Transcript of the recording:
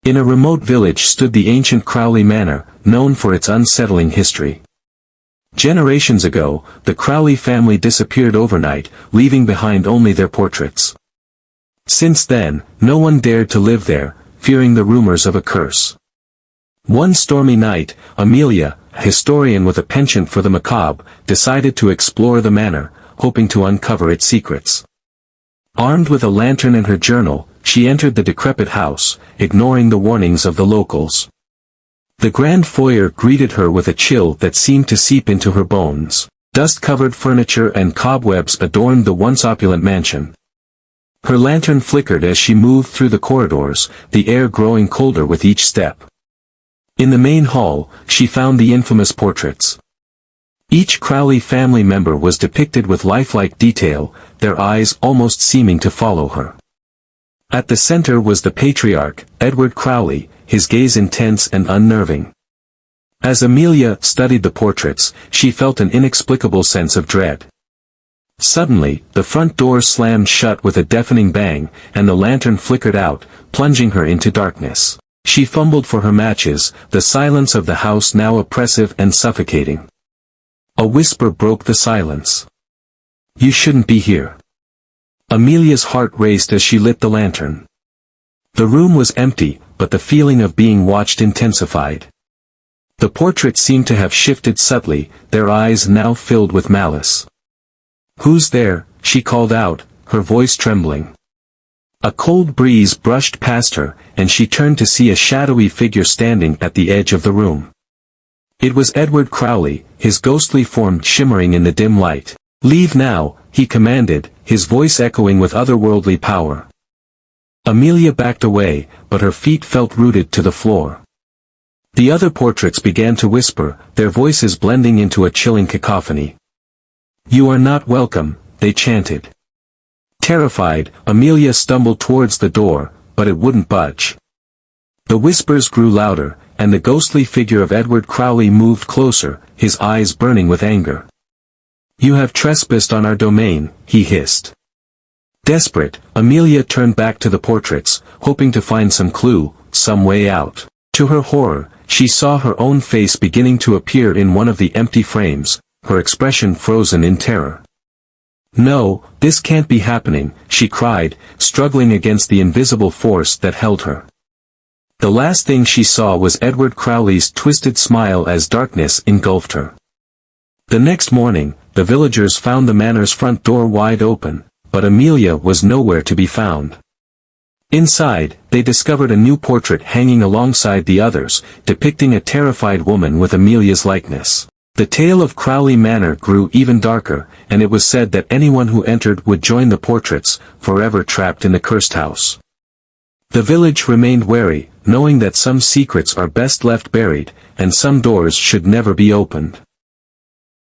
In a remote village stood the ancient Crowley Manor, known for its unsettling history. Generations ago, the Crowley family disappeared overnight, leaving behind only their portraits. Since then, no one dared to live there, fearing the rumors of a curse. One stormy night, Amelia, a historian with a penchant for the macabre, decided to explore the manor, hoping to uncover its secrets. Armed with a lantern and her journal, she entered the decrepit house, ignoring the warnings of the locals. The grand foyer greeted her with a chill that seemed to seep into her bones. Dust-covered furniture and cobwebs adorned the once opulent mansion. Her lantern flickered as she moved through the corridors, the air growing colder with each step. In the main hall, she found the infamous portraits. Each Crowley family member was depicted with lifelike detail, their eyes almost seeming to follow her. At the center was the patriarch, Edward Crowley, his gaze intense and unnerving. As Amelia studied the portraits, she felt an inexplicable sense of dread. Suddenly, the front door slammed shut with a deafening bang, and the lantern flickered out, plunging her into darkness. She fumbled for her matches, the silence of the house now oppressive and suffocating. A whisper broke the silence. "You shouldn't be here." Amelia's heart raced as she lit the lantern. The room was empty, but the feeling of being watched intensified. The portraits seemed to have shifted subtly, their eyes now filled with malice. "Who's there?" she called out, her voice trembling. A cold breeze brushed past her, and she turned to see a shadowy figure standing at the edge of the room. It was Edward Crowley, his ghostly form shimmering in the dim light. "Leave now," he commanded, his voice echoing with otherworldly power. Amelia backed away, but her feet felt rooted to the floor. The other portraits began to whisper, their voices blending into a chilling cacophony. "You are not welcome," they chanted. Terrified, Amelia stumbled towards the door, but it wouldn't budge. The whispers grew louder, and the ghostly figure of Edward Crowley moved closer, his eyes burning with anger. "You have trespassed on our domain," he hissed. Desperate, Amelia turned back to the portraits, hoping to find some clue, some way out. To her horror, she saw her own face beginning to appear in one of the empty frames, her expression frozen in terror. "No, this can't be happening," she cried, struggling against the invisible force that held her. The last thing she saw was Edward Crowley's twisted smile as darkness engulfed her. The next morning, the villagers found the manor's front door wide open, but Amelia was nowhere to be found. Inside, they discovered a new portrait hanging alongside the others, depicting a terrified woman with Amelia's likeness. The tale of Crowley Manor grew even darker, and it was said that anyone who entered would join the portraits, forever trapped in the cursed house. The village remained wary, knowing that some secrets are best left buried, and some doors should never be opened.